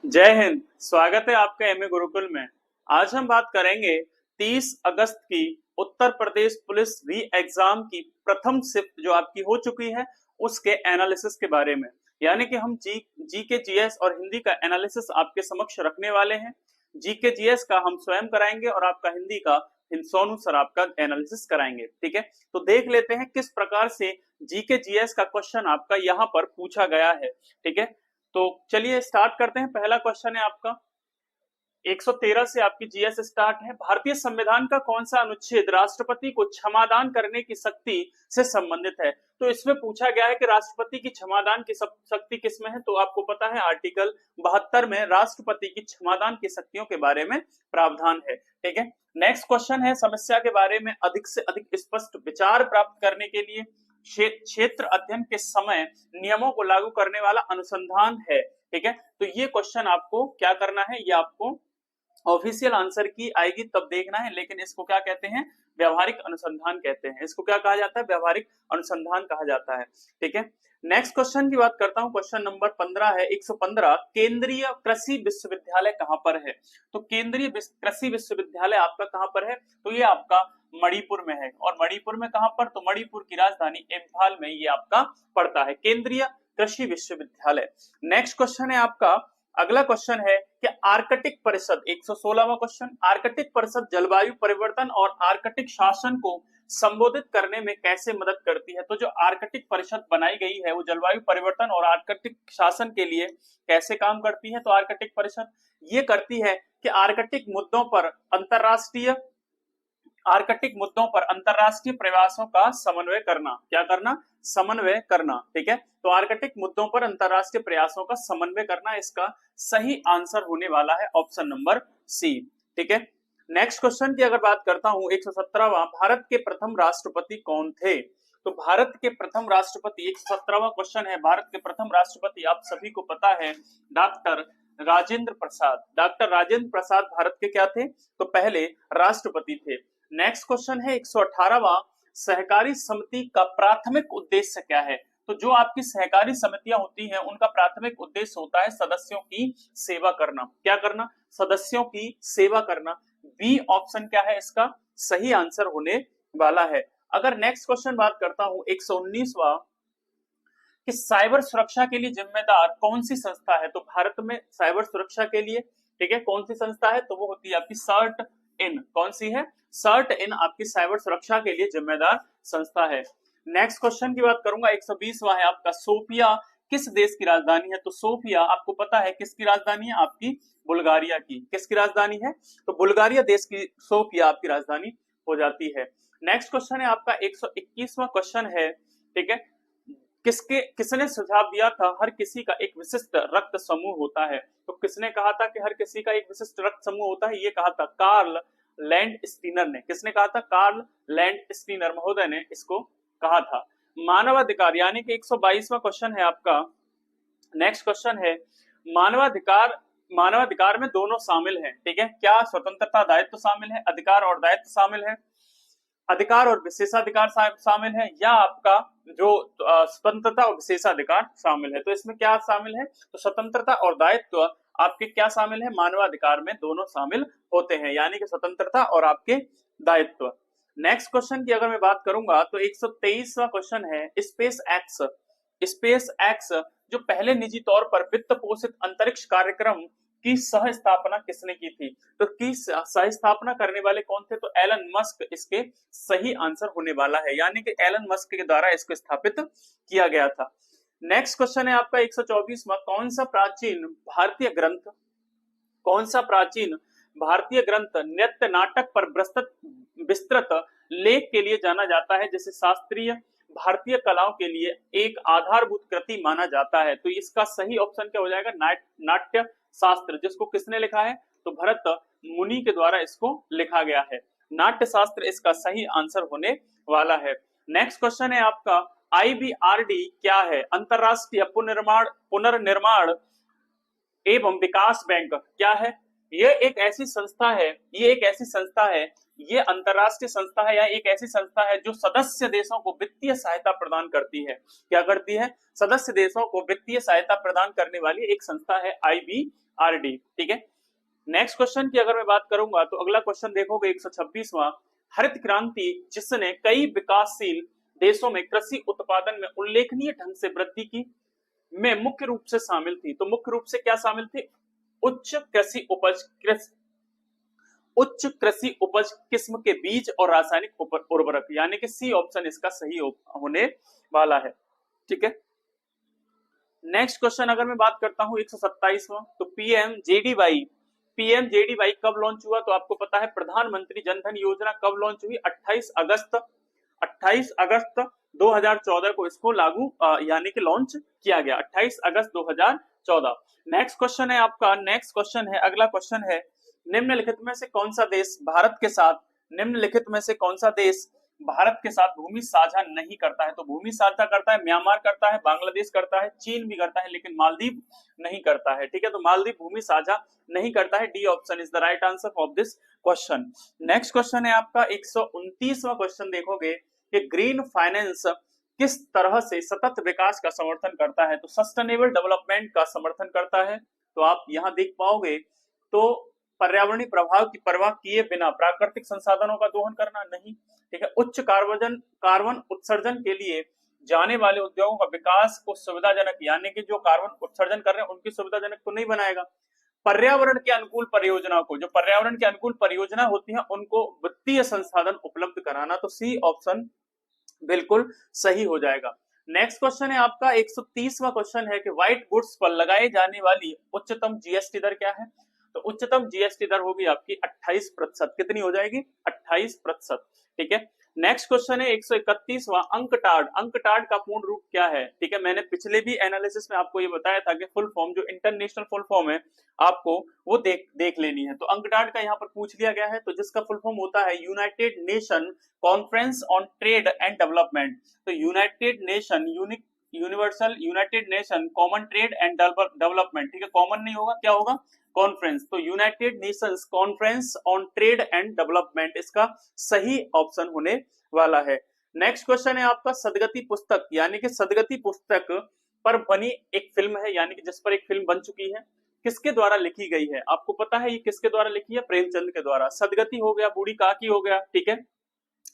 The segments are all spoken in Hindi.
जय हिंद। स्वागत है आपका एमए गुरुकुल में। आज हम बात करेंगे 30 अगस्त की उत्तर प्रदेश पुलिस री एग्जाम की प्रथम शिफ्ट जो आपकी हो चुकी है उसके एनालिसिस के बारे में। यानी कि हम जी के जीएस और हिंदी का एनालिसिस आपके समक्ष रखने वाले हैं। जी के जीएस का हम स्वयं कराएंगे और आपका हिंदी का सोनू सर आपका एनालिसिस कराएंगे। ठीक है, तो देख लेते हैं किस प्रकार से जी के जीएस का क्वेश्चन आपका यहाँ पर पूछा गया है। ठीक है, तो चलिए स्टार्ट करते हैं। पहला क्वेश्चन है आपका 113 से आपकी जीएस स्टार्ट है। भारतीय संविधान का कौन सा अनुच्छेद राष्ट्रपति को क्षमादान करने की शक्ति से संबंधित है? तो इसमें पूछा गया है कि राष्ट्रपति की क्षमादान की शक्ति किसमें है। तो आपको पता है आर्टिकल 72 में राष्ट्रपति की क्षमादान की शक्तियों के बारे में प्रावधान है। ठीक है, नेक्स्ट क्वेश्चन है समस्या के बारे में अधिक से अधिक स्पष्ट विचार प्राप्त करने के लिए क्षेत्र अध्ययन के समय नियमों को लागू करने वाला अनुसंधान है। ठीक है, तो ये क्वेश्चन आपको क्या करना है, ये आपको ऑफिशियल आंसर की आएगी तब देखना है, लेकिन इसको क्या कहते हैं, व्यवहारिक अनुसंधान कहते हैं। इसको क्या कहा जाता है, व्यवहारिक अनुसंधान कहा जाता है। ठीक है, नेक्स्ट क्वेश्चन की बात करता हूं। क्वेश्चन नंबर 15 है 115। केंद्रीय कृषि विश्वविद्यालय कहां पर है? तो केंद्रीय कृषि विश्वविद्यालय आपका कहां पर है? तो ये आपका मणिपुर में है। और मणिपुर में कहां पर? तो मणिपुर की राजधानी इंफाल में ये आपका पड़ता है, केंद्रीय कृषि विश्वविद्यालय। नेक्स्ट क्वेश्चन है आपका, अगला क्वेश्चन है कि आर्कटिक परिषद 116वां क्वेश्चन, आर्कटिक परिषद जलवायु परिवर्तन और आर्कटिक शासन को संबोधित करने में कैसे मदद करती है? तो जो आर्कटिक परिषद बनाई गई है वो जलवायु परिवर्तन और आर्कटिक शासन के लिए कैसे काम करती है? तो आर्कटिक परिषद ये करती है कि आर्कटिक मुद्दों पर अंतरराष्ट्रीय प्रयासों का समन्वय करना। क्या करना? समन्वय करना। ठीक है, तो आर्कटिक मुद्दों पर अंतरराष्ट्रीय प्रयासों का समन्वय करना इसका सही आंसर होने वाला है ऑप्शन नंबर सी। ठीक है, नेक्स्ट क्वेश्चन की अगर बात करता हूं 117वां, भारत के प्रथम राष्ट्रपति कौन थे? तो भारत के प्रथम राष्ट्रपति 117वां क्वेश्चन है, भारत के प्रथम राष्ट्रपति आप सभी को पता है डॉक्टर राजेंद्र प्रसाद। डॉक्टर राजेंद्र प्रसाद भारत के क्या थे? तो पहले राष्ट्रपति थे। नेक्स्ट क्वेश्चन है 118वां, सहकारी समिति का प्राथमिक उद्देश्य क्या है? तो जो आपकी सहकारी समितियां होती हैं उनका प्राथमिक उद्देश्य होता है सदस्यों की सेवा करना। क्या करना? सदस्यों की सेवा करना। बी ऑप्शन क्या है इसका सही आंसर होने वाला है। अगर नेक्स्ट क्वेश्चन बात करता हूं 119वां, कि साइबर सुरक्षा के लिए जिम्मेदार कौन सी संस्था है? तो भारत में साइबर सुरक्षा के लिए, ठीक है, कौन सी संस्था है? तो वो होती है आपकी सर्ट इन। कौन सी है? सर्ट इन आपकी साइबर सुरक्षा के लिए जिम्मेदार संस्था है। नेक्स्ट क्वेश्चन की बात करूंगा 120वां है आपका, सोफिया किस देश की राजधानी है? तो सोफिया आपको पता है किसकी राजधानी है? आपकी बुल्गारिया की। किसकी राजधानी है? तो बुल्गारिया देश की सोफिया आपकी राजधानी हो जाती है। नेक्स्ट क्वेश्चन है आपका 121वां क्वेश्चन है। ठीक है, किसने सुझाव दिया था हर किसी का एक विशिष्ट रक्त समूह होता है? तो किसने कहा था कि हर किसी का एक विशिष्ट रक्त समूह होता है? ये कहा था कार्ल लैंड स्टीनर ने। किसने कहा था? कार्ल लैंड स्टीनर महोदय ने इसको कहा था। मानवाधिकार यानी कि 122वां क्वेश्चन है आपका। नेक्स्ट क्वेश्चन है, मानवाधिकार में दोनों शामिल हैं। ठीक है, क्या स्वतंत्रता दायित्व शामिल है, अधिकार और दायित्व शामिल है, अधिकार और विशेषाधिकार शामिल है, या आपका जो स्वतंत्रता और विशेषाधिकार शामिल है? तो इसमें क्या शामिल है? तो स्वतंत्रता और दायित्व आपके क्या शामिल है? मानवाधिकार में दोनों शामिल होते हैं, यानी कि स्वतंत्रता और आपके दायित्व। नेक्स्ट क्वेश्चन की अगर मैं बात करूंगा तो 123वां क्वेश्चन है, स्पेस एक्स जो पहले निजी तौर पर वित्त पोषित अंतरिक्ष कार्यक्रम की सह स्थापना किसने की थी? तो की सह स्थापना करने वाले कौन थे? तो एलन मस्क इसके सही आंसर होने वाला है, यानी कि एलन मस्क के द्वारा इसको स्थापित किया गया था। नेक्स्ट क्वेश्चन है आपका 124वां, कौन सा प्राचीन भारतीय ग्रंथ नृत्य नाटक पर विस्तृत लेख के लिए जाना जाता है, जिसे शास्त्रीय भारतीय कलाओं के लिए एक आधारभूत कृति माना जाता है? तो इसका सही ऑप्शन क्या हो जाएगा? नाट्य शास्त्र, जिसको किसने लिखा है? तो भरत मुनि के द्वारा इसको लिखा गया है। नाट्य शास्त्र इसका सही आंसर होने वाला है। नेक्स्ट क्वेश्चन है आपका, IBRD क्या है? अंतरराष्ट्रीय पुनर्निर्माण एवं विकास बैंक क्या है? ये एक ऐसी संस्था है ये अंतरराष्ट्रीय संस्था है या एक ऐसी संस्था है जो सदस्य देशों को वित्तीय सहायता प्रदान करती है। क्या करती है? सदस्य देशों को वित्तीय सहायता प्रदान करने वाली एक संस्था है IBRD। ठीक है, नेक्स्ट क्वेश्चन की अगर मैं बात करूंगा तो अगला क्वेश्चन देखोगे 126वां, हरित क्रांति जिसने कई विकासशील देशों में कृषि उत्पादन में उल्लेखनीय ढंग से वृद्धि की में मुख्य रूप से शामिल थी। तो मुख्य रूप से क्या शामिल थी? उच्च कृषि उपज किस्म के बीज और रासायनिक उर्वरक, यानी कि सी ऑप्शन इसका सही होने वाला है। ठीक है, नेक्स्ट क्वेश्चन अगर मैं बात करता हूं 127वां, तो पीएमजेडीवाई कब लॉन्च हुआ? तो आपको पता है प्रधानमंत्री जनधन योजना कब लॉन्च हुई? 28 अगस्त 2014 को इसको लागू यानी कि लॉन्च किया गया, 28 अगस्त 2014। नेक्स्ट क्वेश्चन है आपका, नेक्स्ट क्वेश्चन है, अगला क्वेश्चन है, निम्नलिखित में से कौन सा देश भारत के साथ भूमि साझा नहीं करता है? तो भूमि साझा करता है म्यांमार करता है, बांग्लादेश करता है, चीन भी करता है, लेकिन मालदीव नहीं करता है। ठीक है, तो मालदीव भूमि साझा नहीं करता है। D option is the right answer of this question. Next question है आपका 129वां क्वेश्चन देखोगे कि ग्रीन फाइनेंस किस तरह से सतत विकास का समर्थन करता है? तो सस्टेनेबल डेवलपमेंट का समर्थन करता है। तो आप यहां देख पाओगे तो पर्यावरणीय प्रभाव की परवाह किए बिना प्राकृतिक संसाधनों का दोहन करना नहीं। ठीक है, उच्च कार्बन उत्सर्जन के लिए जाने वाले उद्योगों का विकास को सुविधाजनक, यानी कि जो कार्बन उत्सर्जन कर रहे हैं उनकी सुविधाजनक तो नहीं बनाएगा। पर्यावरण के अनुकूल परियोजनाओं को, जो पर्यावरण के अनुकूल परियोजना होती है उनको वित्तीय संसाधन उपलब्ध कराना। तो सी ऑप्शन बिल्कुल सही हो जाएगा। नेक्स्ट क्वेश्चन है आपका 130वां क्वेश्चन है कि व्हाइट गुड्स पर लगाए जाने वाली उच्चतम जीएसटी दर क्या है? तो उच्चतम जीएसटी दर होगी आपकी 28%। कितनी हो जाएगी? 28%। ठीक है, नेक्स्ट क्वेश्चन है 131वां, अंकटाड का पूर्ण रूप क्या है? ठीक है, मैंने पिछले भी एनालिसिस में आपको ये बताया था कि फुल फॉर्म, जो इंटरनेशनल फुल फॉर्म है, आपको वो देख लेनी है। तो अंकटाड का यहाँ पर पूछ लिया गया है, तो जिसका फुल फॉर्म होता है united nation conference on trade and development. तो united nation universal united nation common trade and development. ठीक है, कॉमन नहीं होगा, क्या होगा? कॉन्फ्रेंस। तो united nations conference on trade and development इसका सही ऑप्शन होने वाला है। नेक्स्ट क्वेश्चन है आपका सदगति पुस्तक, यानी कि सदगति पुस्तक पर बनी एक फिल्म है, यानी कि जिस पर एक फिल्म बन चुकी है, किसके द्वारा लिखी गई है? आपको पता है ये किसके द्वारा लिखी है? प्रेमचंद के द्वारा। सदगति हो गया, बूढ़ी काकी हो गया, ठीक है,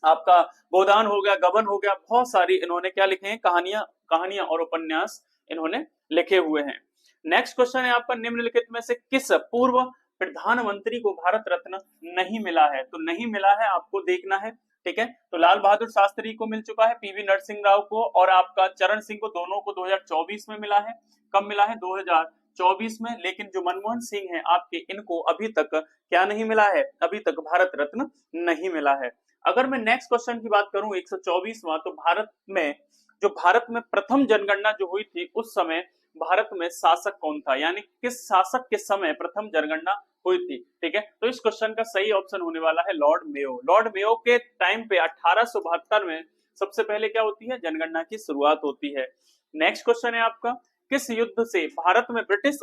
आपका गोदान हो गया, गबन हो गया, बहुत सारी इन्होंने क्या लिखे हैं? कहानियां और उपन्यास इन्होंने लिखे हुए हैं। नेक्स्ट क्वेश्चन है आपका निम्नलिखित में से किस पूर्व प्रधानमंत्री को भारत रत्न नहीं मिला है? तो नहीं मिला है, आपको देखना है। ठीक है, तो लाल बहादुर शास्त्री को मिल चुका है, पीवी नरसिंह राव को और आपका चरण सिंह को, दोनों को 2024 में मिला है। कब मिला है? 2024 में। लेकिन जो मनमोहन सिंह है आपके, इनको अभी तक क्या नहीं मिला है? अभी तक भारत रत्न नहीं मिला है। अगर मैं नेक्स्ट क्वेश्चन की बात करूं 124वां, तो भारत में प्रथम जनगणना जो हुई थी उस समय भारत में शासक कौन था? यानी किस शासक के समय प्रथम जनगणना हुई थी? ठीक है, तो इस क्वेश्चन का सही ऑप्शन होने वाला है लॉर्ड मेयो। लॉर्ड मेयो के टाइम पे 1872 में सबसे पहले क्या होती है? जनगणना की शुरुआत होती है। नेक्स्ट क्वेश्चन है आपका, किस युद्ध से भारत में ब्रिटिश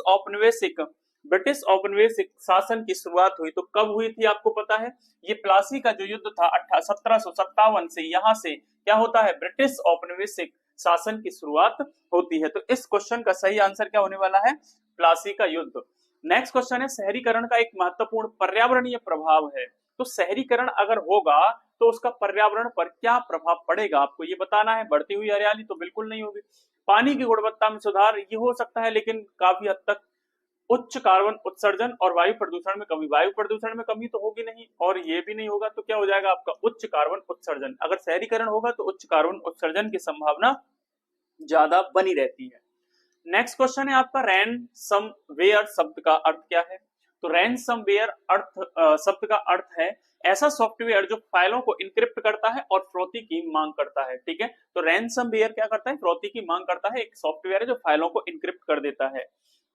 औपनिवेशिक शासन की शुरुआत हुई? तो कब हुई थी आपको पता है? ये प्लासी का जो युद्ध था 1757 से, यहां से क्या होता है? ब्रिटिश औपनिवेशिक शासन की शुरुआत होती है। तो इस क्वेश्चन का सही आंसर क्या होने वाला है? प्लासी का युद्ध। नेक्स्ट क्वेश्चन है शहरीकरण का एक महत्वपूर्ण पर्यावरणीय प्रभाव है। तो शहरीकरण अगर होगा तो उसका पर्यावरण पर क्या प्रभाव पड़ेगा? आपको ये बताना है। बढ़ती हुई हरियाली तो बिल्कुल नहीं होगी। पानी की गुणवत्ता में सुधार ये हो सकता है, लेकिन काफी हद तक। उच्च कार्बन उत्सर्जन और वायु प्रदूषण में कमी, वायु प्रदूषण में कमी तो होगी नहीं, और ये भी नहीं होगा, तो क्या हो जाएगा आपका? उच्च कार्बन उत्सर्जन। अगर शहरीकरण होगा तो उच्च कार्बन उत्सर्जन की संभावना ज्यादा बनी रहती है। नेक्स्ट क्वेश्चन है आपका रैनसमवेयर शब्द का अर्थ क्या है? तो रैनसमवेयर शब्द का अर्थ है ऐसा सॉफ्टवेयर जो फाइलों को इनक्रिप्ट करता है और फिरौती की मांग करता है। ठीक है, तो रैनसमवेयर क्या करता है? फिरौती की मांग करता है। एक सॉफ्टवेयर है जो फाइलों को इनक्रिप्ट कर देता है।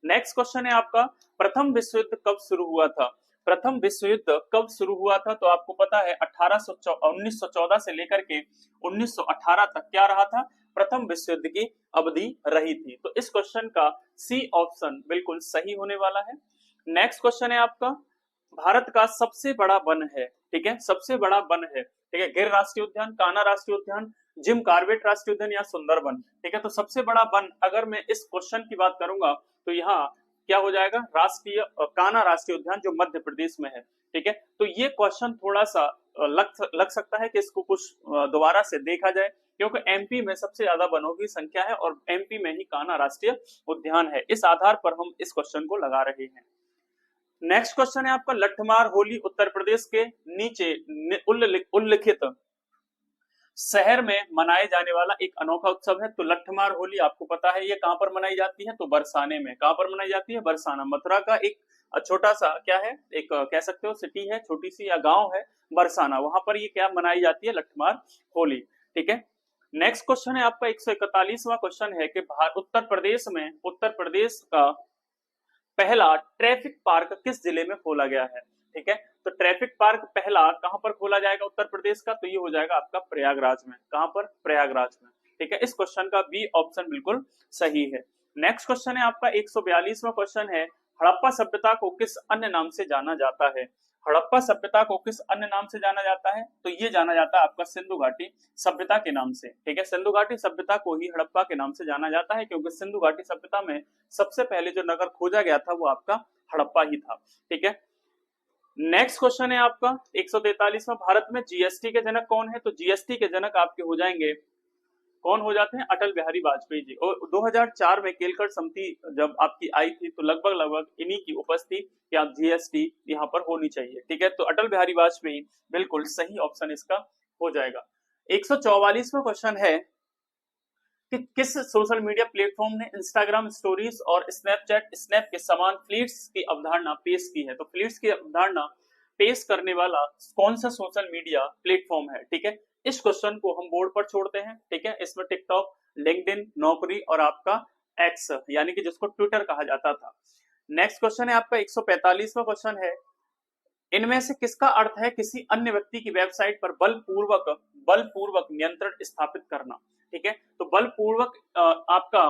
नेक्स्ट क्वेश्चन है आपका, प्रथम विश्व युद्ध कब शुरू हुआ था? प्रथम विश्व युद्ध कब शुरू हुआ था? तो आपको पता है 1914 से लेकर के 1918 तक क्या रहा था? प्रथम विश्व युद्ध की अवधि रही थी। तो इस क्वेश्चन का सी ऑप्शन बिल्कुल सही होने वाला है। नेक्स्ट क्वेश्चन है आपका भारत का सबसे बड़ा वन है, ठीक है, सबसे बड़ा वन है, ठीक है, गिर राष्ट्रीय उद्यान, कान्हा राष्ट्रीय उद्यान, जिम कार्बेट राष्ट्रीय उद्यान या सुंदरबन, ठीक है। तो सबसे बड़ा वन अगर मैं इस क्वेश्चन की बात करूंगा तो यहाँ क्या हो जाएगा, राष्ट्रीय कान्हा राष्ट्रीय उद्यान जो मध्य प्रदेश में है, ठीक है। तो ये क्वेश्चन थोड़ा सा लग सकता है कि इसको कुछ दोबारा से देखा जाए, क्योंकि एमपी में सबसे ज्यादा वनों की संख्या है और एमपी में ही कान्हा राष्ट्रीय उद्यान है, इस आधार पर हम इस क्वेश्चन को लगा रहे हैं। नेक्स्ट क्वेश्चन है आपका, लट्ठमार होली उत्तर प्रदेश के नीचे उल्लिखित शहर में मनाए जाने वाला एक अनोखा उत्सव है। तो लट्ठमार होली आपको पता है ये कहां पर मनाई जाती है, तो बरसाने में। कहां पर मनाई जाती है, बरसाना, मथुरा का एक छोटा सा क्या है, एक कह सकते हो सिटी है, छोटी सी या गांव है बरसाना, वहां पर ये क्या मनाई जाती है, लट्ठमार होली, ठीक है। नेक्स्ट क्वेश्चन है आपका 141वां क्वेश्चन है कि उत्तर प्रदेश का पहला ट्रैफिक पार्क किस जिले में खोला गया है, ठीक है। तो ट्रैफिक पार्क पहला कहां पर खोला जाएगा उत्तर प्रदेश का, तो ये हो जाएगा आपका प्रयागराज में। कहां पर, प्रयागराज में, ठीक है। इस क्वेश्चन का बी ऑप्शन बिल्कुल सही है। नेक्स्ट क्वेश्चन है आपका 142वां क्वेश्चन है, हड़प्पा सभ्यता को किस अन्य नाम से जाना जाता है। हड़प्पा सभ्यता को किस अन्य नाम से जाना जाता है, तो ये जाना जाता है आपका सिंधु घाटी सभ्यता के नाम से, ठीक है। सिंधु घाटी सभ्यता को ही हड़प्पा के नाम से जाना जाता है, क्योंकि सिंधु घाटी सभ्यता में सबसे पहले जो नगर खोजा गया था वो आपका हड़प्पा ही था, ठीक है। नेक्स्ट क्वेश्चन है आपका 143वां, भारत में जीएसटी के जनक कौन है, तो जीएसटी के जनक आपके हो जाएंगे, कौन हो जाते हैं, अटल बिहारी वाजपेयी जी। और 2004 में केलकर समिति जब आपकी आई थी तो लगभग इन्हीं की उपस्थिति कि आप जीएसटी यहाँ पर होनी चाहिए, ठीक है। तो अटल बिहारी वाजपेयी बिल्कुल सही ऑप्शन इसका हो जाएगा। 144वां क्वेश्चन है कि किस सोशल मीडिया प्लेटफॉर्म ने इंस्टाग्राम स्टोरीज और स्नैपचैट स्नैप के समान फ्लीट्स की अवधारणा पेश की है। तो फ्लीट्स की अवधारणा पेश करने वाला कौन सा सोशल मीडिया प्लेटफॉर्म है, ठीक है। इस क्वेश्चन को हम बोर्ड पर छोड़ते हैं, ठीक है। इसमें टिकटॉक, लिंक्डइन, नौकरी और आपका एक्स यानी कि जिसको ट्विटर कहा जाता था। नेक्स्ट क्वेश्चन है आपका 145वां क्वेश्चन है, इनमें से किसका अर्थ है किसी अन्य व्यक्ति की वेबसाइट पर बलपूर्वक नियंत्रण स्थापित करना, ठीक है। तो बलपूर्वक आपका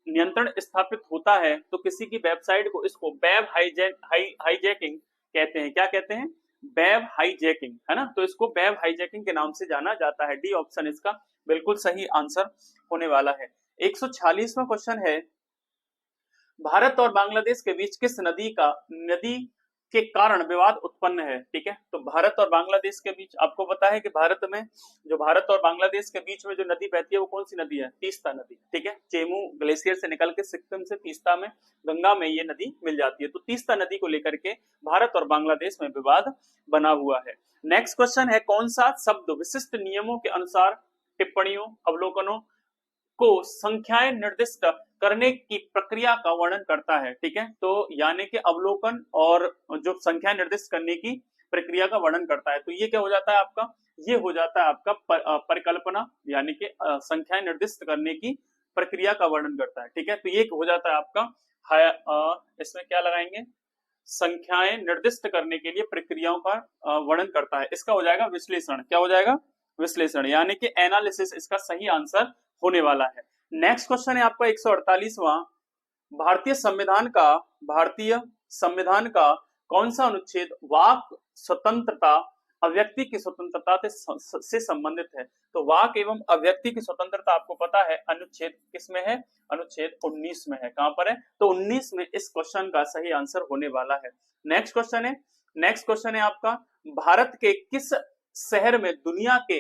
नियंत्रण स्थापित होता है तो किसी की वेबसाइट को, इसको वेब हाईजैकिंग कहते हैं। क्या कहते हैं, वेब हाईजैकिंग, है ना। तो इसको वेब हाईजैकिंग के नाम से जाना जाता है। डी ऑप्शन इसका बिल्कुल सही आंसर होने वाला है। 146वां क्वेश्चन है, भारत और बांग्लादेश के बीच किस नदी के कारण विवाद उत्पन्न है, ठीक है। तो भारत और बांग्लादेश के बीच आपको पता है कि भारत और बांग्लादेश के बीच में जो नदी बहती है वो कौन सी नदी है, तीस्ता नदी, ठीक है। चेमू ग्लेशियर से निकल के सिक्किम से तीस्ता में, गंगा में ये नदी मिल जाती है। तो तीस्ता नदी को लेकर के भारत और बांग्लादेश में विवाद बना हुआ है। नेक्स्ट क्वेश्चन है, कौन सा शब्द विशिष्ट नियमों के अनुसार टिप्पणियों, अवलोकनों को संख्याएं निर्दिष्ट करने की प्रक्रिया का वर्णन करता है, ठीक है। तो यानी कि अवलोकन और जो संख्या निर्दिष्ट करने की प्रक्रिया का वर्णन करता है, तो ये क्या हो जाता है आपका, ये हो जाता है आपका परिकल्पना, यानी कि संख्याएं निर्दिष्ट करने की प्रक्रिया का वर्णन करता है, ठीक है। तो ये हो जाता है आपका इसमें क्या लगाएंगे, संख्याएं निर्दिष्ट करने के लिए प्रक्रियाओं का वर्णन करता है। इसका हो जाएगा विश्लेषण। क्या हो जाएगा, विश्लेषण, यानी कि एनालिसिस इसका सही आंसर होने वाला है। नेक्स्ट क्वेश्चन है आपका 148वां, भारतीय संविधान का कौन सा अनुच्छेद वाक स्वतंत्रता, अभिव्यक्ति की स्वतंत्रता से संबंधित है। तो वाक एवं अभिव्यक्ति की स्वतंत्रता आपको पता है अनुच्छेद किसमें है, अनुच्छेद 19 में है। कहां पर है, तो 19 में इस क्वेश्चन का सही आंसर होने वाला है। नेक्स्ट क्वेश्चन है आपका, भारत के किस शहर में दुनिया के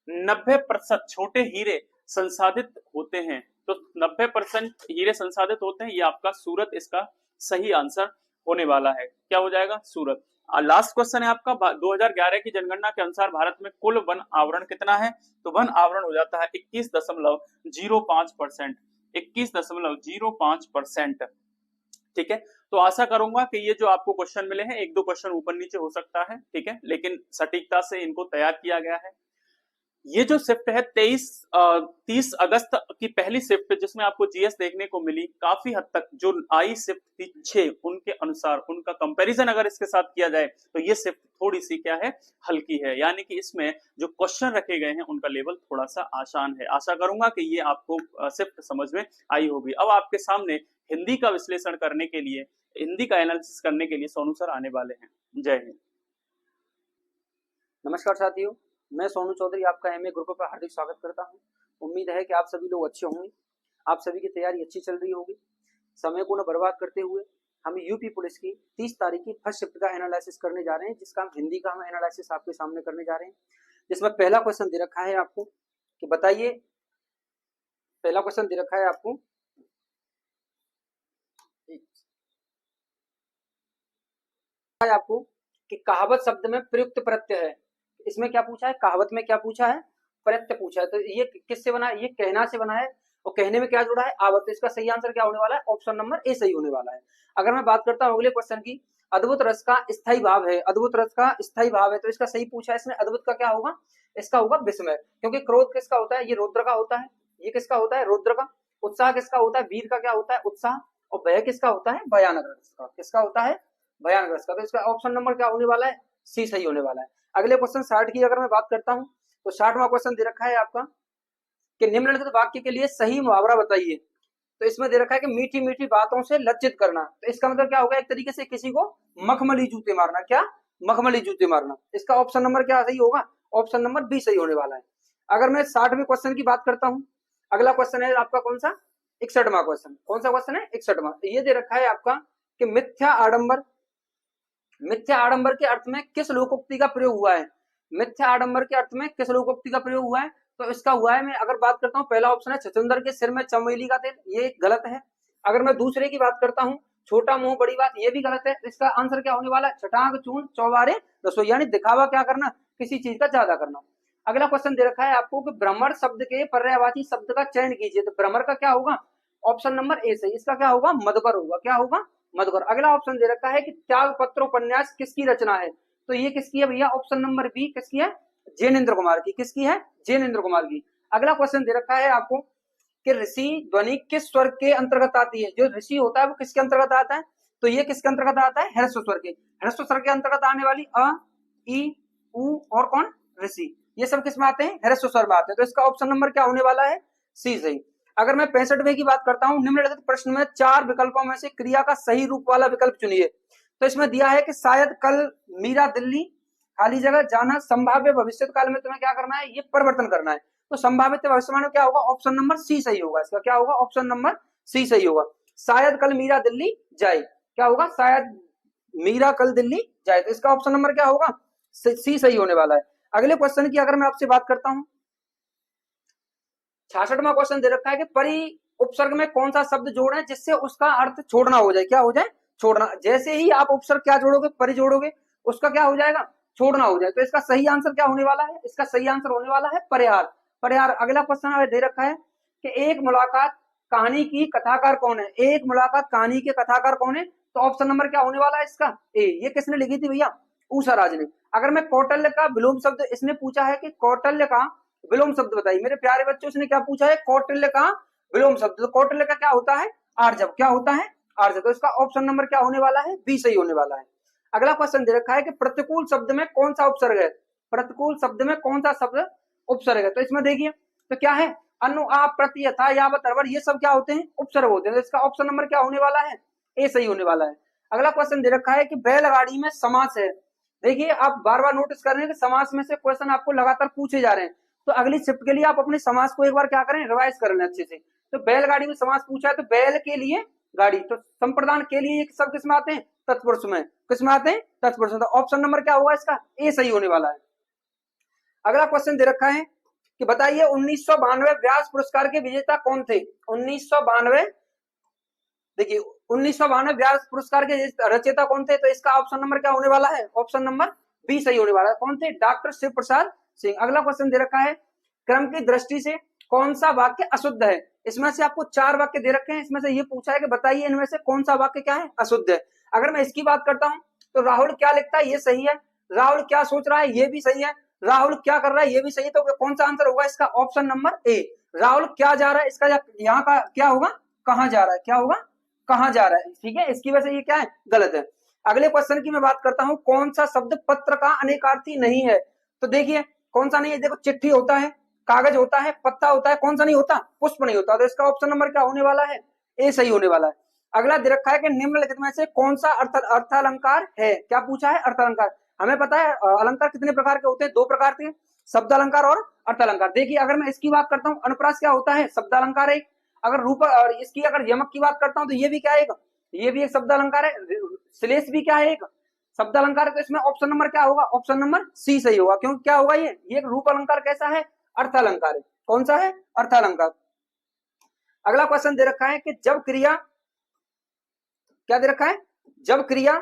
90% छोटे हीरे संसाधित होते हैं। तो 90% हीरे संसाधित होते हैं, ये आपका सूरत इसका सही आंसर होने वाला है। क्या हो जाएगा, सूरत। लास्ट क्वेश्चन है आपका, 2011 की जनगणना के अनुसार भारत में कुल वन आवरण कितना है। तो वन आवरण हो जाता है 21.05%, 21.05%, ठीक है। तो आशा करूंगा कि ये जो आपको क्वेश्चन मिले हैं, एक दो क्वेश्चन ऊपर नीचे हो सकता है, ठीक है, लेकिन सटीकता से इनको तैयार किया गया है। ये जो शिफ्ट है 30 अगस्त की पहली शिफ्ट, जिसमें आपको जीएस देखने को मिली, काफी हद तक जो आई शिफ्ट थी 6, उनके अनुसार उनका कंपैरिजन अगर इसके साथ किया जाए तो ये शिफ्ट थोड़ी सी क्या है, हल्की है। यानी कि इसमें जो क्वेश्चन रखे गए हैं उनका लेवल थोड़ा सा आसान है। आशा करूंगा कि ये आपको शिफ्ट समझ में आई होगी। अब आपके सामने हिंदी का विश्लेषण करने के लिए, हिंदी का एनालिसिस करने के लिए सोनू सर आने वाले हैं। जय हिंद। नमस्कार साथियों, मैं सोनू चौधरी आपका एमए ग्रुप पर हार्दिक स्वागत करता हूं। उम्मीद है कि आप सभी लोग अच्छे होंगे, आप सभी की तैयारी अच्छी चल रही होगी। समय को न बर्बाद करते हुए हम यूपी पुलिस की 30 तारीख की फर्स्ट शिफ्ट का एनालिसिस करने जा रहे हैं, जिसका हम हिंदी का हम एनालिसिस आपके सामने करने जा रहे हैं। जिसमें पहला क्वेश्चन दे रखा है आपको कि बताइए, पहला क्वेश्चन दे रखा है आपको कि कहावत शब्द में प्रयुक्त प्रत्यय है। इसमें क्या पूछा है, कहावत में क्या पूछा है, प्रत्यय पूछा है। तो ये किससे बना है, ये कहना से बना है, और कहने में क्या जुड़ा है, आवत। तो इसका सही आंसर क्या होने वाला है, ऑप्शन नंबर ए सही होने वाला है। अगर मैं बात करता हूं अगले क्वेश्चन की, अद्भुत रस का स्थायी भाव है, अद्भुत रस का स्थायी भाव है, तो इसका सही पूछा है इसने। अद्भुत का क्या होगा, इसका होगा विस्मय, क्योंकि क्रोध किसका होता है, ये रौद्र का होता है। ये किसका होता है, रौद्र का। उत्साह किसका होता है, वीर का क्या होता है, उत्साह। और भय किसका होता है, भयानक रस का। किसका होता है, भयानक रस का। तो इसका ऑप्शन नंबर क्या होने वाला है, सी सही होने वाला है। अगले क्वेश्चन 60 की अगर मैं बात करता हूं, तो 60वां क्वेश्चन दे रखा है आपका कि निम्नलिखित वाक्य के लिए सही मुहावरा बताइए। तो इसमें दे रखा है कि मीठी मीठी बातों से लज्जित करना। तो इसका मतलब क्या होगा, एक तरीके से किसी को मखमली जूते मारना। क्या, मखमली जूते मारना। इसका ऑप्शन नंबर क्या सही होगा, ऑप्शन नंबर बी सही होने वाला है। अगर मैं 60वें क्वेश्चन की बात करता हूं, अगला क्वेश्चन है आपका कौन सा, 61वां क्वेश्चन। कौन सा क्वेश्चन है, 61वां। ये दे रखा है आपका कि मिथ्या आडंबर, मिथ्या आडंबर के अर्थ में किस लोकोक्ति का प्रयोग हुआ है। मिथ्या आडंबर के अर्थ में किस लोकोक्ति का प्रयोग हुआ है, तो इसका हुआ है, मैं अगर बात करता हूं, पहला ऑप्शन है छछूंदर के सिर में चमेली का तेल, ये गलत है। अगर मैं दूसरे की बात करता हूं, छोटा मुंह बड़ी बात, ये भी गलत है। इसका आंसर क्या होने वाला है, छटाक चून चौबारे रसोई, यानी दिखावा क्या करना, किसी चीज का ज्यादा करना। अगला क्वेश्चन दे रखा है आपको कि भ्रमर शब्द के पर्यायवाची शब्द का चयन कीजिए। तो भ्रमर का क्या होगा, ऑप्शन नंबर ए सही। इसका क्या होगा, मधुकर होगा। क्या होगा, मधुकर। अगला ऑप्शन दे रखा है कि त्याग पत्र उपन्यास किसकी रचना है। तो ये किसकी है भैया, ऑप्शन नंबर बी किसकी है, जैनेन्द्र कुमार की। किसकी है, जैनेन्द्र कुमार की। अगला क्वेश्चन दे रखा है आपको कि ऋषि ध्वनि किस स्वर के अंतर्गत आती है। जो ऋषि होता है वो किसके अंतर्गत आता है, तो ये किसके अंतर्गत आता है, ह्रस्व स्वर के। ह्रस्व स्वर के अंतर्गत आने वाली अ, ई, उ और कौन, ऋषि, ये सब किस में आते हैं, ह्रस्व स्वर में आते हैं। तो इसका ऑप्शन नंबर क्या होने वाला है, सी सही। अगर मैं 65वें की बात करता हूं, निम्नलिखित प्रश्न में 4 विकल्पों में से क्रिया का सही रूप वाला विकल्प चुनिए। तो इसमें दिया है कि शायद कल मीरा दिल्ली, खाली जगह जाना, संभाव्य भविष्य काल में तुम्हें क्या करना है, ये परिवर्तन करना है। तो संभावित भविष्यवाणी में क्या होगा, ऑप्शन नंबर सी सही होगा। इसका क्या होगा, ऑप्शन नंबर सी सही होगा। शायद कल मीरा दिल्ली जाए, क्या होगा, शायद मीरा कल दिल्ली जाए। तो इसका ऑप्शन नंबर क्या होगा, सी सही होने वाला है। अगले क्वेश्चन की अगर मैं आपसे बात करता हूं, 66वां क्वेश्चन दे रखा है कि परि उपसर्ग में कौन सा शब्द जोड़ें जिससे उसका अर्थ छोड़ना हो जाए। क्या हो जाए, छोड़ना। जैसे ही आप उपसर्ग क्या जोड़ोगे, परि जोड़ोगे, उसका क्या हो जाएगा, छोड़ना हो जाए। तो इसका सही आंसर क्या होने वाला है, इसका सही आंसर होने वाला है परिहार, परिहार। अगला क्वेश्चन दे रखा है कि एक मुलाकात कहानी की कथाकार कौन है। एक मुलाकात कहानी के कथाकार कौन है, तो ऑप्शन नंबर क्या होने वाला है इसका, ए। ये किसने लिखी थी भैया, ऊषाराज ने। अगर मैं कौटिल्य का विलोम शब्द, इसने पूछा है कि कौटिल्य का विलोम शब्द बताइए। मेरे प्यारे बच्चों, इसने क्या पूछा है, कौटिल्य का विलोम शब्द। तो कौटिल्य का क्या होता है, आर्जव। क्या होता है, आर्जव। तो इसका ऑप्शन नंबर क्या होने वाला है, बी सही होने वाला है। अगला क्वेश्चन दे रखा है कि प्रतिकूल शब्द में कौन सा उपसर्ग है। प्रतिकूल शब्द में कौन सा शब्द उपसर्ग है, तो इसमें देखिए तो क्या है, अनु, आ, प्रति, यथा, यावत, अरवर, ये सब क्या होते हैं, उपसर्ग होते हैं। तो इसका ऑप्शन नंबर क्या होने वाला है, ए सही होने वाला है। अगला क्वेश्चन दे रखा है कि बैलगाड़ी में समास है। देखिए आप बार बार नोटिस कर रहे हैं कि समास में से क्वेश्चन आपको लगातार पूछे जा रहे हैं। तो अगली शिफ्ट के लिए आप अपने समास को एक बार क्या करें, रिवाइज कर लें अच्छे से। तो बैलगाड़ी में समास पूछा है, तो बैल के लिए गाड़ी, तो संप्रदान के लिए सब किसमें आते हैं, तत्पुरुष में। किसमें आते हैं, तत्पुरुष में। तो ऑप्शन नंबर क्या होगा इसका, ए सही होने वाला है। अगला क्वेश्चन दे रखा है कि बताइए 1992 व्यास पुरस्कार के विजेता कौन थे। 1992, देखिए 1992 व्यास पुरस्कार के रचयिता कौन थे, तो इसका ऑप्शन नंबर क्या होने वाला है, ऑप्शन नंबर बी सही होने वाला है। कौन थे, डॉक्टर शिव प्रसाद सिंह। अगला क्वेश्चन दे रखा है, क्रम की दृष्टि से कौन सा वाक्य अशुद्ध है। इसमें से आपको 4 वाक्य दे रखे हैं, इसमें से ये पूछा है कि बताइए इनमें से कौन सा वाक्य क्या है, अशुद्ध है। अगर मैं इसकी बात करता हूं, तो राहुल क्या लिखता है, ये सही है। राहुल क्या सोच रहा है, ये भी सही है। राहुल क्या कर रहा है, ये भी सही है, तो कौन सा आंसर होगा इसका, ऑप्शन नंबर ए। राहुल क्या जा रहा है, इसका यहाँ का क्या होगा, कहाँ जा रहा है, क्या होगा, कहाँ जा रहा है, ठीक है, इसकी वजह से ये क्या है, गलत है। अगले क्वेश्चन की मैं बात करता हूं, कौन सा शब्द पत्र का अनेकार्थी नहीं है, तो देखिए कौन सा नहीं है, देखो चिट्ठी होता है, कागज होता है, पत्ता होता है, कौन सा नहीं होता, पुष्प नहीं होता, तो इसका ऑप्शन नंबर क्या होने वाला है, ए सही होने वाला है। अगला दे रखा है कि निम्नलिखित में से कौन सा अर्थालंकार है, क्या पूछा है, अर्थालंकार। हमें पता है अलंकार कितने प्रकार के होते हैं, दो प्रकार के, शब्द अलंकार और अर्थालंकार। देखिए अगर मैं इसकी बात करता हूँ, अनुप्रास क्या होता है, शब्द अलंकार है। अगर रूप इसकी अगर यमक की बात करता हूँ तो ये भी क्या है, ये भी एक शब्द अलंकार है। श्लेष भी क्या है, एक शब्द अलंकार है। तो इसमें ऑप्शन नंबर क्या होगा, ऑप्शन नंबर सी सही होगा, क्योंकि क्या होगा, ये एक रूप अलंकार कैसा है, अर्थालंकार है। कौन सा है, अर्थालंकार। अगला क्वेश्चन दे रखा है कि जब क्रिया, क्या दे रखा है, जब क्रिया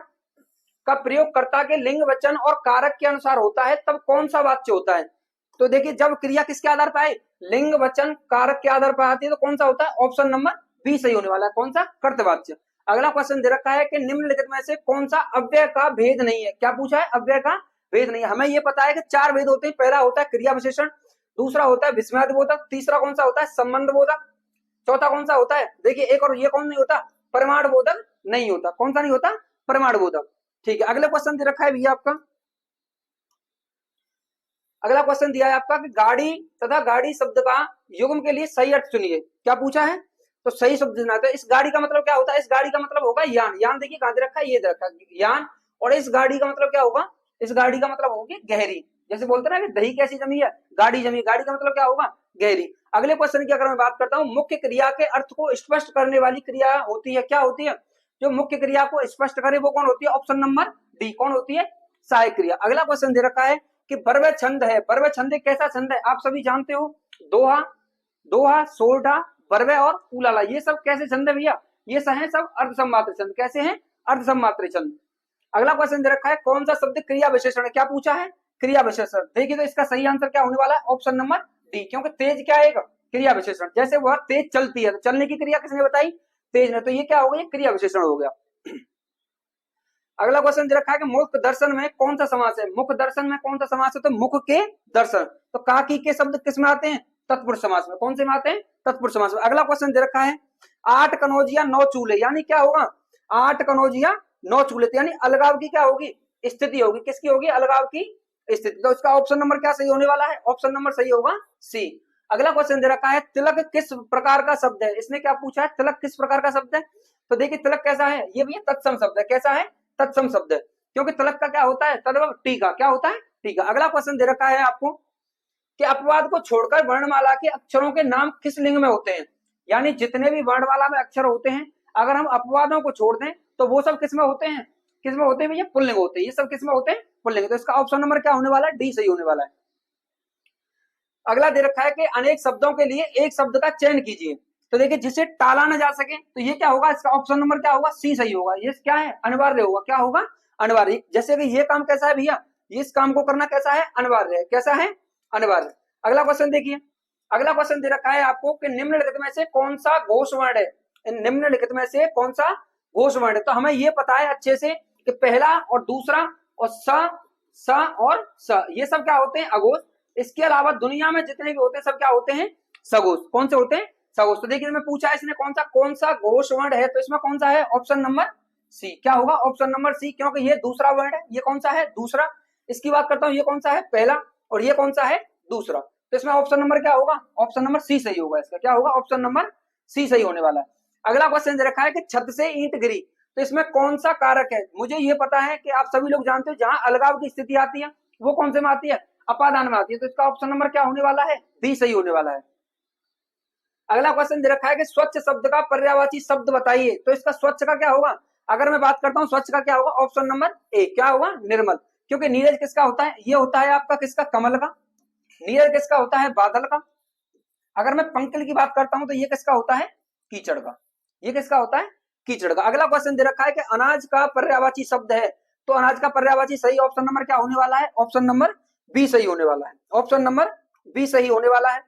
का प्रयोग कर्ता के लिंग वचन और कारक के अनुसार होता है तब कौन सा वाच्य होता है। तो देखिए जब क्रिया किसके आधार पर आए, लिंग वचन कारक के आधार पर आती है, तो कौन सा होता है, ऑप्शन नंबर बी सही होने वाला है, कौन सा, कर्तवाच्य। अगला क्वेश्चन दे रखा है कि निम्नलिखित में से कौन सा अव्यय का भेद नहीं है, क्या पूछा है, अव्यय का भेद नहीं है। हमें यह पता है कि चार भेद होते हैं, पहला होता है क्रिया विशेषण, दूसरा होता है विस्मयादि बोधक, तीसरा कौन सा होता है, संबंध बोधक, चौथा कौन सा होता है, देखिए एक और ये कौन नहीं होता, परिमाण बोधक नहीं होता, कौन सा नहीं होता, परिमाण बोधक। ठीक है, अगले क्वेश्चन दे रखा है भैया आपका, अगला क्वेश्चन दिया है आपका कि गाड़ी तथा गाड़ी शब्द का युग्म के लिए सही अर्थ चुनिए, क्या पूछा है, तो सही शब्द चुना। तो इस गाड़ी का मतलब क्या होता है, इस गाड़ी का मतलब होगा यान, यान देखिए कहां दे रखा है, ये दे रखा है यान। और इस गाड़ी का मतलब क्या होगा, इस गाड़ी का मतलब होगी गहरी, जैसे बोलते ना कि दही कैसी जमी है, गाड़ी जमी, गाड़ी का मतलब क्या होगा, गहरी। अगले क्वेश्चन की अगर मैं बात करता हूं, मुख्य क्रिया के अर्थ को स्पष्ट करने वाली क्रिया होती है, क्या होती है, जो मुख्य क्रिया को स्पष्ट करे वो कौन होती है, ऑप्शन नंबर डी, कौन होती है, सहायक क्रिया। अगला क्वेश्चन दे रखा है कि बर्वे छंद है, बर्वे छंद एक कैसा छंद है, आप सभी जानते हो, दोहा, दोहा, सोरठा, बर्वे और उलाला, ये सब कैसे छंद है भैया, ये सब है सब अर्धसंमात्र छंद, कैसे हैं, अर्धसंमात्र छंद। अगला क्वेश्चन दे रखा है कौन सा शब्द क्रिया विशेषण है, क्या पूछा है, क्रिया विशेषण। देखिए तो इसका सही आंसर क्या होने वाला है, ऑप्शन नंबर डी, क्योंकि तेज क्या है, क्रिया विशेषण, जैसे वह तेज चलती है, तो चलने की क्रिया किसने बताई, तेज ने, तो ये क्या होगा, ये क्रिया विशेषण हो गया। अगला क्वेश्चन दे रखा है कि मुख दर्शन में कौन सा समास है, मुख दर्शन में कौन सा समास है, तो मुख के दर्शन, तो काकी के शब्द किस में आते हैं, तत्पुरुष समास में, कौन से में आते हैं, तत्पुरुष समास में। अगला क्वेश्चन दे रखा है 8 कनौजिया 9 चूल्हे, यानी क्या होगा, 8 कनौजिया 9 चूल्हे, यानी अलगाव की क्या होगी, स्थिति होगी, किसकी होगी, अलगाव की स्थिति। तो इसका ऑप्शन नंबर क्या सही होने वाला है, ऑप्शन नंबर सही होगा सी। अगला क्वेश्चन दे रखा है तिलक किस प्रकार का शब्द है, इसने क्या पूछा है, तिलक किस प्रकार का शब्द है, तो देखिए तिलक कैसा है, ये भी तत्सम शब्द है, कैसा है, तत्सम शब्द है, क्योंकि तिलक का क्या होता है, तद्भव टीका, क्या होता है, टीका। अगला क्वेश्चन दे रखा है आपको कि अपवाद को छोड़कर वर्णमाला के अक्षरों के नाम किस लिंग में होते हैं, यानी जितने भी वर्णमाला में अक्षर होते हैं अगर हम अपवादों को छोड़ दें तो वो सब किसमें होते हैं, किसमें होते हैं भैया, पुल्लिंग होते हैं, ये सब किसमें होते हैं, पुल्लिंग। तो इसका ऑप्शन नंबर क्या होने वाला है, डी सही होने वाला है। अगला दे रखा है कि अनेक शब्दों के लिए एक शब्द का चयन कीजिए, तो देखिए जिसे टाला न जा सके, तो ये क्या होगा, इसका ऑप्शन नंबर क्या होगा, सी सही होगा, ये क्या है, अनिवार्य होगा, क्या होगा, अनिवार्य। जैसे कि ये काम कैसा है भैया, इस काम को करना कैसा है, अनिवार्य है, कैसा है, अनिवार्य। अगला क्वेश्चन देखिए, अगला क्वेश्चन दे रखा है आपको कि निम्नलिखित में से कौन सा घोष वर्ण है, निम्नलिखित में से कौन सा घोष वर्ण है। तो हमें ये पता है अच्छे से कि पहला और दूसरा और स और स, ये सब क्या होते हैं, अघोष। इसके अलावा दुनिया में जितने भी होते हैं सब क्या होते हैं, सघोष। कौन से होते हैं, सघोष। तो देखिए मैं पूछा है इसने कौन सा घोष वर्ण है, तो इसमें कौन सा है, ऑप्शन नंबर सी, क्या होगा, ऑप्शन नंबर सी, क्योंकि ये दूसरा वर्ण है, ये कौन सा है, दूसरा। इसकी बात करता हूं, ये कौन सा है, पहला, और ये कौन सा है, दूसरा। तो इसमें ऑप्शन नंबर क्या होगा, ऑप्शन नंबर सी सही होगा, इसका क्या होगा, ऑप्शन नंबर सी सही होने वाला है। अगला क्वेश्चन दे रखा है कि छत से ईंट गिरी, तो इसमें कौन सा कारक है। मुझे ये पता है कि आप सभी लोग जानते हो जहां अलगाव की स्थिति आती है वो कौन से में आती है, अपादान में आती है, तो इसका ऑप्शन नंबर क्या होने वाला है, बी सही होने वाला है। अगला क्वेश्चन दे रखा है कि स्वच्छ शब्द का पर्यायवाची शब्द बताइए, तो इसका स्वच्छ का क्या होगा, अगर मैं बात करता हूं स्वच्छ का क्या होगा, ऑप्शन नंबर ए, क्या होगा, निर्मल। क्योंकि नीरज किसका होता है, ये होता है आपका किसका, कमल का। नीरज किसका होता है, बादल का। अगर मैं पंकल की बात करता हूं तो ये किसका होता है, कीचड़ का। ये किसका होता है, कीचड़ का। अगला क्वेश्चन दे रखा है कि अनाज का पर्यायवाची शब्द है, तो अनाज का पर्यायवाची सही ऑप्शन नंबर क्या होने वाला है, ऑप्शन नंबर बी सही होने वाला है, ऑप्शन नंबर बी सही होने वाला है।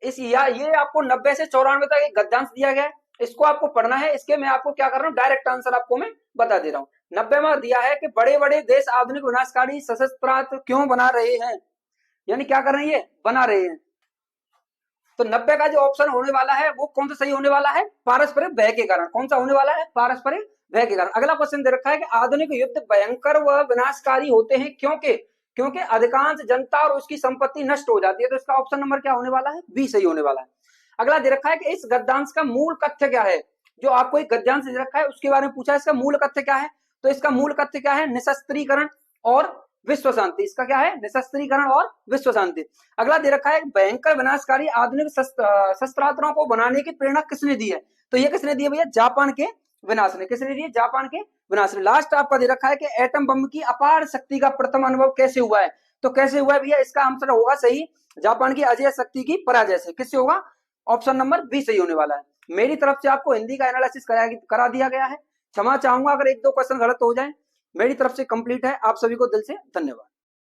ये आपको 90 से 94 तक एक गद्यांश दिया गया है, इसको आपको पढ़ना है। इसके मैं आपको क्या कर रहा हूँ, डायरेक्ट आंसर आपको मैं बता दे रहा हूँ। 90 में दिया है कि बड़े बड़े देश आधुनिक विनाशकारी शस्त्रास्त्र क्यों बना रहे हैं, यानी क्या कर रहे हैं, ये बना रहे हैं। तो 90 का जो ऑप्शन होने वाला है वो कौन सा सही होने वाला है, पारस्परिक भय के कारण। कौन सा होने वाला है, पारस्परिक भय के कारण। अगला क्वेश्चन दे रखा है कि आधुनिक युद्ध भयंकर व विनाशकारी होते हैं क्योंकि अधिकांश जनता और उसकी संपत्ति नष्ट हो जाती है। तो इसका ऑप्शन नंबर क्या होने वाला है, बी सही होने वाला है। अगला दे रखा है कि इस गद्यांश का मूल कथ्य क्या है। जो आपको एक गद्यांश दे रखा है उसके बारे में पूछा है, इसका मूल कथ्य क्या है। तो इसका मूल कथ्य क्या है, निशस्त्रीकरण और विश्व शांति। इसका क्या है, निशस्त्रीकरण और विश्व शांति। अगला दे रखा है भयंकर विनाशकारी आधुनिक शस्त्रास्त्रों को बनाने की प्रेरणा किसने दी है। तो ये किसने दी है भैया, जापान के विनाश ने। किसने दी है, जापान के विनाश ने। लास्ट आपका दे रखा है कि एटम बम की अपार शक्ति का प्रथम अनुभव कैसे हुआ है। तो कैसे हुआ है भैया, इसका आंसर होगा सही, जापान की अजेय शक्ति की पराजय से। किससे होगा, ऑप्शन नंबर बी सही होने वाला है। मेरी तरफ से आपको हिंदी का एनालिसिस करा दिया गया है। क्षमा चाहूंगा अगर एक दो क्वेश्चन गलत हो जाए, मेरी तरफ से कंप्लीट है। आप सभी को दिल से धन्यवाद।